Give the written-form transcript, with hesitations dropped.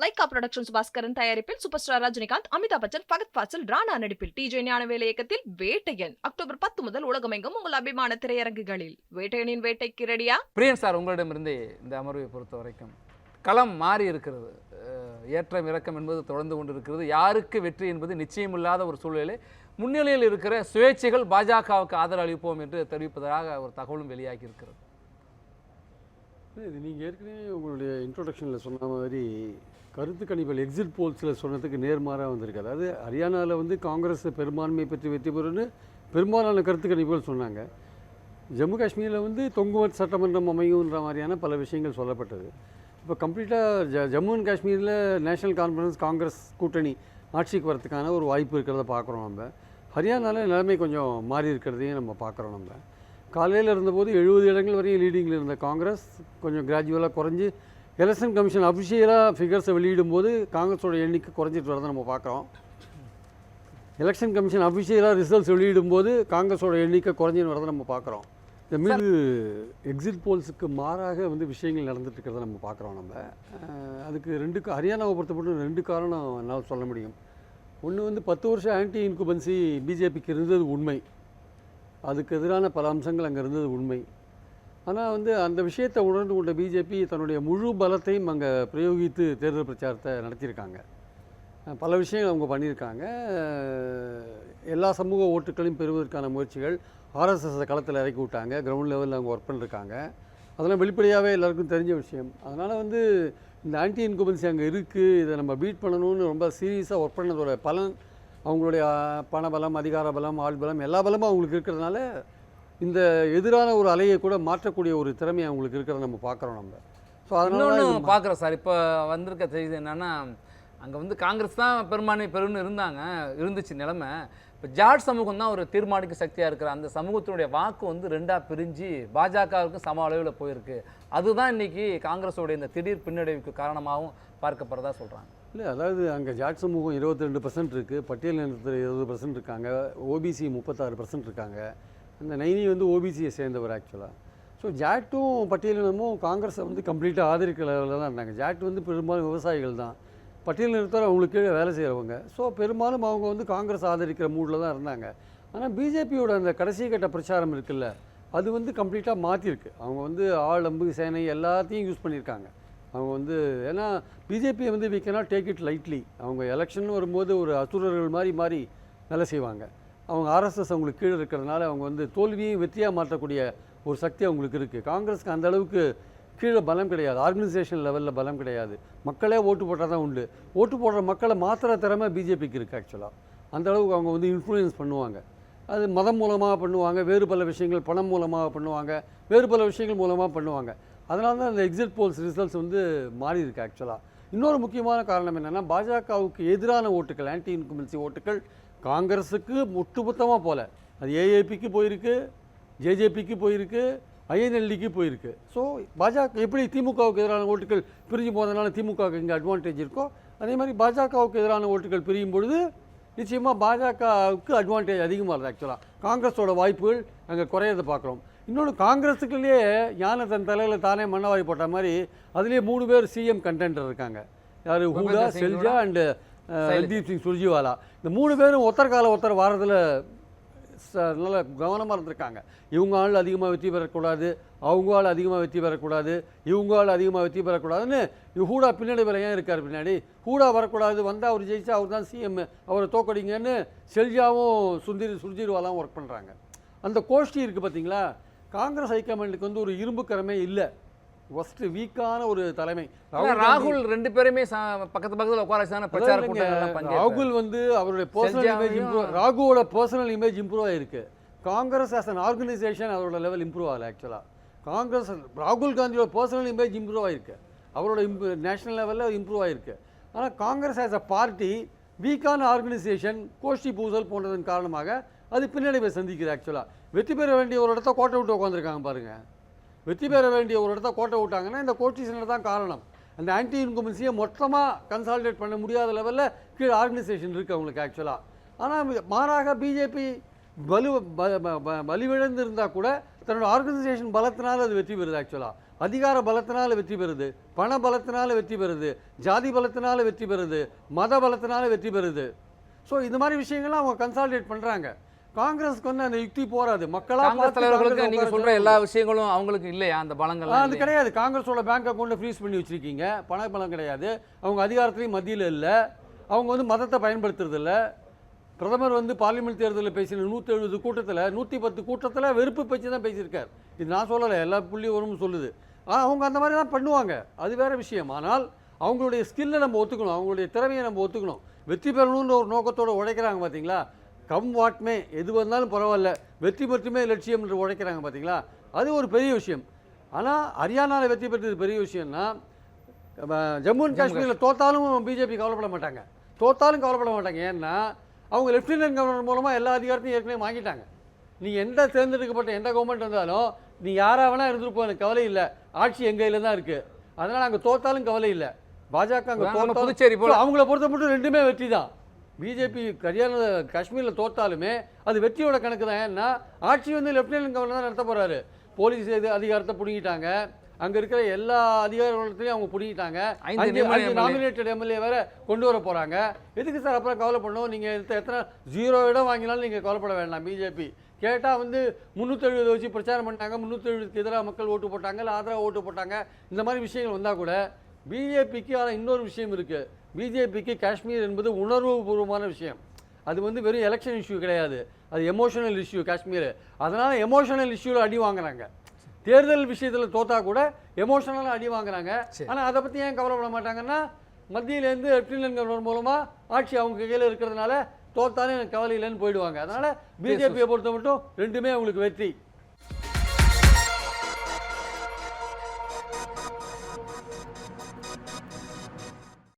Lyca productions Bhaskaran தயாரிப்பில் super star Rajinikanth, Amitabh Bachchan, Fahadh Fazil, Rana நடிப்பில் DJ Gnanavel இயக்கத்தில் வேட்டையன் அக்டோபர் 10 முதல் உலகமெங்கும் உங்கள் அபிமான திரையரங்குகளில். வேட்டையனின் வேட்டைக்கு ரெடியா? பிரியன் சார், உங்களிடமிருந்து இந்த அமர்வை பொறுத்த வரைக்கும் களம் மாறி இருக்கிறது. ஏற்றம் இறக்கம் என்பது தொடர்ந்து கொண்டு இருக்கிறது. யாருக்கு வெற்றி என்பது நிச்சயமில்லாத ஒரு சூழ்நிலை. முன்னிலையில் இருக்கிற சுயேட்சைகள் பாஜகவுக்கு ஆதரவு அளிப்போம் என்று தெரிவிப்பதாக ஒரு தகவலும் வெளியாகி இருக்கிறது. இது நீங்கள் ஏற்கனவே உங்களுடைய இன்ட்ரோடக்ஷனில் சொன்ன மாதிரி கருத்து கணிப்பில் எக்ஸிட் போல்ஸில் சொன்னதுக்கு நேர்மாறாக வந்திருக்கு. அதாவது ஹரியானாவில் வந்து காங்கிரஸ் பெரும்பான்மை பெற்று வெற்றி பெறும்னு பெரும்பாலான கருத்து கணிப்புகள் சொன்னாங்க. ஜம்மு காஷ்மீரில் வந்து தொங்குமத் சட்டமன்றம் அமையுன்ற மாதிரியான பல விஷயங்கள் சொல்லப்பட்டது. இப்போ கம்ப்ளீட்டாக ஜம்மு அண்ட் காஷ்மீரில் நேஷனல் கான்ஃபரன்ஸ் காங்கிரஸ் கூட்டணி ஆட்சிக்கு வரதுக்கான ஒரு வாய்ப்பு இருக்கிறத பார்க்குறோம். நம்ம ஹரியானாவில் நிலைமை கொஞ்சம் மாறி இருக்கிறதையும் நம்ம பார்க்குறோம். நம்ம காலையில் இருந்தபோது 70 இடங்கள் வரையும் லீடிங்கில் இருந்த காங்கிரஸ் கொஞ்சம் கிராஜுவலாக குறைஞ்சி எலெக்ஷன் கமிஷன் அஃபிஷியலாக ஃபிகர்ஸை வெளியிடும்போது காங்கிரஸோட எண்ணிக்கை குறைஞ்சிட்டு வரதை நம்ம பார்க்குறோம். எலெக்ஷன் கமிஷன் அஃபிஷியலாக ரிசல்ட்ஸ் வெளியிடும்போது காங்கிரஸோட எண்ணிக்கை குறைஞ்சின்னு வரதை நம்ம பார்க்குறோம். இந்த மீது எக்ஸிட் போல்ஸுக்கு மாறாக வந்து விஷயங்கள் நடந்துட்டு இருக்கிறத நம்ம பார்க்குறோம். நம்ம அதுக்கு ஹரியானாவை பொறுத்தப்பட்டு 2 காரணம் என்னால் சொல்ல முடியும். ஒன்று வந்து 10 வருஷம் ஆன்டி இன்குபன்சி பிஜேபிக்கு இருந்தது உண்மை. அதுக்கு எதிரான பல அம்சங்கள் அங்கே இருந்தது உண்மை. ஆனால் வந்து அந்த விஷயத்தை உணர்ந்து கொண்ட பிஜேபி தன்னுடைய முழு பலத்தையும் அங்கே பிரயோகித்து தேர்தல் பிரச்சாரத்தை நடத்தியிருக்காங்க. பல விஷயங்கள் அவங்க பண்ணியிருக்காங்க. எல்லா சமூக ஓட்டுகளையும் பெறுவதற்கான முயற்சிகள், ஆர்எஸ்எஸ் களத்தில் இறக்கி விட்டாங்க. கிரவுண்ட் லெவலில் அவங்க ஒர்க் பண்ணியிருக்காங்க. அதெல்லாம் வெளிப்படையாகவே எல்லாருக்கும் தெரிஞ்ச விஷயம். அதனால் வந்து இந்த ஆன்டி இன்குபன்சி அங்கே இருக்குது, இதை நம்ம பீட் பண்ணணும்னு ரொம்ப சீரியஸாக ஒர்க் பண்ணதோட பலன் அவங்களுடைய பணபலம், அதிகார பலம், ஆள் பலம், எல்லா பலமும் அவங்களுக்கு இருக்கிறதுனால இந்த எதிரான ஒரு அலையை கூட மாற்றக்கூடிய ஒரு திறமை அவங்களுக்கு இருக்கிறத நம்ம பார்க்குறோம். நம்ம ஸோ அதனால பார்க்குறோம் சார். இப்போ வந்திருக்க செய்தி என்னென்னா, அங்கே வந்து காங்கிரஸ் தான் பெரும்பான்மை பெருன்னு இருந்துச்சு நிலைமை. இப்போ ஜாட் சமூகம் தான் ஒரு தீர்மானிக்க சக்தியாக இருக்கிற அந்த சமூகத்தினுடைய வாக்கு வந்து 2ஆக பிரிஞ்சு பாஜகவுக்கும் சம அளவில் போயிருக்கு. அதுதான் இன்றைக்கி காங்கிரஸோடைய இந்த திடீர் பின்னடைவுக்கு காரணமாகவும் பார்க்கப்படுறதா சொல்கிறாங்க. இல்லை, அதாவது அங்கே ஜாட் சமூகம் 22% இருக்குது, பட்டியல் இனத்தில் 20% இருக்காங்க, ஓபிசி 36% இருக்காங்க. அந்த நைனி வந்து ஓபிசியை சேர்ந்தவர் ஆக்சுவலாக. ஸோ ஜாட்டும் பட்டியலினமும் காங்கிரஸை வந்து கம்ப்ளீட்டாக ஆதரிக்கிற லெவலில் தான் இருந்தாங்க. ஜாட் வந்து பெரும்பாலும் விவசாயிகள் தான், பட்டியல் இனத்தோர் அவங்களுக்கு கீழே வேலை செய்கிறவங்க. ஸோ பெரும்பாலும் அவங்க வந்து காங்கிரஸ் ஆதரிக்கிற மூடில் தான் இருந்தாங்க. ஆனால் பிஜேபியோட அந்த கடைசி கட்ட பிரச்சாரம் இருக்குல்ல, அது வந்து கம்ப்ளீட்டாக மாற்றிருக்கு. அவங்க வந்து ஆள், அம்பு, சேனை எல்லாத்தையும் யூஸ் பண்ணியிருக்காங்க. அவங்க வந்து ஏன்னா பிஜேபியை வந்து we cannot take it lightly. அவங்க எலெக்ஷன் வரும்போது ஒரு அசுரர்கள் மாறி வேலை செய்வாங்க. அவங்க ஆர்எஸ்எஸ் அவங்களுக்கு கீழே இருக்கிறதுனால அவங்க வந்து தோல்வியும் வெற்றியாக மாற்றக்கூடிய ஒரு சக்தி அவங்களுக்கு இருக்குது. காங்கிரஸுக்கு அந்த அளவுக்கு கீழே பலம் கிடையாது, ஆர்கனைசேஷன் லெவலில் பலம் கிடையாது. மக்களே ஓட்டு போட்டால் தான் உண்டு. ஓட்டு போடுற மக்களை மாத்திர திறமை பிஜேபிக்கு இருக்குது ஆக்சுவலாக. அந்த அளவுக்கு அவங்க வந்து இன்ஃப்ளூயன்ஸ் பண்ணுவாங்க. அது மதம் மூலமாக பண்ணுவாங்க, வேறு பல விஷயங்கள் பணம் மூலமாக பண்ணுவாங்க, வேறு பல விஷயங்கள் மூலமாக பண்ணுவாங்க. அதனால தான் அந்த எக்ஸிட் போல்ஸ் ரிசல்ட்ஸ் வந்து மாறி இருக்குது ஆக்சுவலாக. இன்னொரு முக்கியமான காரணம் என்னென்னா, பாஜகவுக்கு எதிரான ஓட்டுகள், ஆன்டி இன்குமென்சி ஓட்டுகள் காங்கிரஸுக்கு ஒட்டுமொத்தமாக போல. அது ஏஏபிக்கு போயிருக்கு, ஜேஜேபிக்கு போயிருக்கு, ஐஎன்எல்டிக்கு போயிருக்கு. ஸோ பாஜக எப்படி திமுகவுக்கு எதிரான ஓட்டுகள் பிரிஞ்சு போனதுனால திமுகவுக்கு இங்கே அட்வான்டேஜ் இருக்கோ, அதே மாதிரி பாஜகவுக்கு எதிரான ஓட்டுகள் பிரியும் பொழுது நிச்சயமாக பாஜகவுக்கு அட்வான்டேஜ் அதிகமாக இருக்குது ஆக்சுவலாக. காங்கிரஸோட வாய்ப்புகள் அங்கே குறையதை பார்க்குறோம். இன்னொன்று, காங்கிரஸுக்குள்ளேயே யானை தன் தலையில் தானே மண்ணவாரி போட்ட மாதிரி அதுலேயே 3 பேர் சிஎம் கண்டெண்டர் இருக்காங்க. யார்? ஹூடா, செல்ஜா அண்டு ரன்தீப் சிங் சுர்ஜிவாலா. இந்த 3 பேரும் ஒருத்தர் வாரத்தில் நல்ல கவனமாக இருந்திருக்காங்க. இவங்க ஆள் அதிகமாக வெற்றி பெறக்கூடாது, அவங்க ஆள் அதிகமாக வெற்றி பெறக்கூடாது, இவங்க ஆள் அதிகமாக வெற்றி பெறக்கூடாதுன்னு ஹூடா பின்னாடி வேலை ஏன் இருக்கார் பின்னாடி? ஹூடா வரக்கூடாது, வந்தால் அவர் ஜெயிச்சா அவர் தான் சிஎம், அவரை தோக்கடிங்கன்னு செல்ஜாவும் சுர்ஜிவாலாவும் ஒர்க் பண்ணுறாங்க. அந்த கோஷ்டி இருக்குது பார்த்தீங்களா? காங்கிரஸ் ஹைகமாண்டுக்கு வந்து ஒரு இரும்பு கரமே இல்லை, ஃபஸ்ட்டு வீக்கான ஒரு தலைமை. ராகுல் 2 பேருமே பக்கத்தில் உட்கார பிரச்சார கூட்டங்கள். ராகுல் வந்து அவருடைய பர்சனல் இமேஜ் ராகுவோட பர்சனல் இமேஜ் இம்ப்ரூவ் ஆகிருக்கு. காங்கிரஸ் ஆஸ் அன் ஆர்கனைசேஷன் அதோட லெவல் இம்ப்ரூவ் ஆகலை ஆக்சுவலாக. காங்கிரஸ் ராகுல் காந்தியோட பர்சனல் இமேஜ் இம்ப்ரூவ் ஆகிருக்கு, அவரோட நேஷனல் லெவலில் இம்ப்ரூவ் ஆகிருக்கு. ஆனால் காங்கிரஸ் ஆஸ் அ பார்ட்டி வீக்கான ஆர்கனைசேஷன், கோஷ்டி பூசல் போன்றதன் காரணமாக அது பின்னடைவை சந்திக்குது ஆக்சுவலாக. வெற்றி பெற வேண்டிய ஒரு இடத்த கோட்டை விட்டு உட்காந்துருக்காங்க பாருங்கள். வெற்றி பெற வேண்டிய ஒரு இடத்த கோட்டை விட்டாங்கன்னா இந்த கோஷ்டிசனை தான் காரணம். அந்த ஆன்டி இன்குமென்சியை மொத்தமாக கன்சாலிடேட் பண்ண முடியாத லெவலில் கீழே ஆர்கனைசேஷன் இருக்குது அவங்களுக்கு ஆக்சுவலாக. ஆனால் மாறாக பிஜேபி வலுவிழந்து இருந்தால் கூட தன்னோட ஆர்கனைசேஷன் பலத்தினால் அது வெற்றி பெறுது ஆக்சுவலாக. அதிகார பலத்தினால வெற்றி பெறுது, பண பலத்தினால வெற்றி பெறுது, ஜாதி பலத்தினால வெற்றி பெறுது, மத பலத்தினால வெற்றி பெறுது. ஸோ இந்த மாதிரி விஷயங்கள்லாம் அவங்க கன்சாலிடேட் பண்ணுறாங்க. காங்கிரஸ்க்கு வந்து அந்த யுக்தி போராது. மக்களாக காங்கிரஸ் தலைவர்களுக்கு நீங்க சொல்ற எல்லா விஷயங்களும் அவங்களுக்கு இல்லையா? அந்த பலங்கள் அது கிடையாது. காங்கிரஸோட பேங்க் அக்கௌண்ட்டை ஃப்ரீஸ் பண்ணி வச்சுருக்கீங்க, பண பலம் கிடையாது. அவங்க அதிகாரத்துலேயும் மத்தியில் இல்லை. அவங்க வந்து மதத்தை பயன்படுத்துறது இல்லை. பிரதமர் வந்து பார்லிமெண்ட் தேர்தலில் பேசின 170 கூட்டத்தில் 110 கூட்டத்தில் வெறுப்பு பேச்சு தான் பேசியிருக்கார். இது நான் சொல்லலை, எல்லா புள்ளி வரும் சொல்லுது. அவங்க அந்த மாதிரி தான் பண்ணுவாங்க, அது வேறு விஷயம். ஆனால் அவங்களுடைய ஸ்கில்லை நம்ம ஒத்துக்கணும், அவங்களுடைய திறமையை நம்ம ஒத்துக்கணும். வெற்றி பெறணுன்ற ஒரு நோக்கத்தோடு உழைக்கிறாங்க பார்த்தீங்களா? கம் வாட்மே எது வந்தாலும் பரவாயில்ல, வெற்றி மட்டுமே லட்சியம் என்று உழைக்கிறாங்க பார்த்தீங்களா? அது ஒரு பெரிய விஷயம். ஆனால் ஹரியானாவில் வெற்றி பெற்றது பெரிய விஷயம்னா, ஜம்மு அண்ட் காஷ்மீரில் தோத்தாலும் பிஜேபி கவலைப்பட மாட்டாங்க, தோத்தாலும் கவலைப்பட மாட்டாங்க. ஏன்னா அவங்க லெஃப்டினன்ட் கவர்னர் மூலமாக எல்லா அதிகாரத்தையும் ஏற்கனவே வாங்கிட்டாங்க. நீங்கள் எந்த தேர்ந்தெடுக்கப்பட்ட எந்த கவர்மெண்ட் வந்தாலும் நீ யாராக வேணால் இருந்துருப்போம், எனக்கு கவலை இல்லை, ஆட்சி எங்கள் கையில் தான் இருக்குது. அதனால் அங்கே தோத்தாலும் கவலை இல்லை. பாஜக அங்கே புதுச்சேரி போல அவங்கள பொறுத்த மட்டும் ரெண்டுமே வெற்றி தான். பிஜேபி ஹரியானா காஷ்மீரில் தோத்தாலுமே அது வெற்றியோட கணக்கு தான். ஏன்னா ஆட்சி வந்து லெஃப்டினன்ட் கவர்னர் தான் நடத்த போகிறாரு. போலீஸ் அதிகாரத்தை பிடிங்கிட்டாங்க, அங்கே இருக்கிற எல்லா அதிகாரத்தையும் அவங்க பிடிங்கிட்டாங்க. 5 நாமினேட்டட் எம்எல்ஏ வேறு கொண்டு வர போகிறாங்க. எதுக்கு சார் அப்புறம் கவலை பண்ணணும்? நீங்கள் எத்தனை 0 இடம் வாங்கினாலும் நீங்கள் கவலைப்பட வேண்டாம். பிஜேபி கேட்டால் வந்து 370 வச்சு பிரச்சாரம் பண்ணாங்க, 370க்கு எதிராக மக்கள் ஓட்டு போட்டாங்க, இல்லை ஆதரவாக ஓட்டு போட்டாங்க. இந்த மாதிரி விஷயங்கள் வந்தால் கூட பிஜேபிக்கு ஆனால் இன்னொரு விஷயம் இருக்குது. பிஜேபிக்கு காஷ்மீர் என்பது உணர்வுபூர்வமான விஷயம். அது வந்து வெறும் எலெக்ஷன் இஷ்யூ கிடையாது, அது எமோஷனல் இஷ்யூ காஷ்மீர். அதனால் எமோஷனல் இஷ்யூவில் அடி வாங்குறாங்க. தேர்தல் விஷயத்தில் தோத்தா கூட எமோஷனலாக அடி வாங்குறாங்க. ஆனால் அதை பற்றி ஏன் கவலைப்பட மாட்டாங்கன்னா, மத்தியிலேருந்து லெஃப்டினன்ட் கவர்னர் மூலமாக ஆட்சி அவங்க கையில் இருக்கிறதுனால தோத்தாலும் எனக்கு கவலை இல்லைன்னு போயிடுவாங்க. அதனால் பிஜேபியை பொறுத்த மட்டும் ரெண்டுமே அவங்களுக்கு வெற்றி.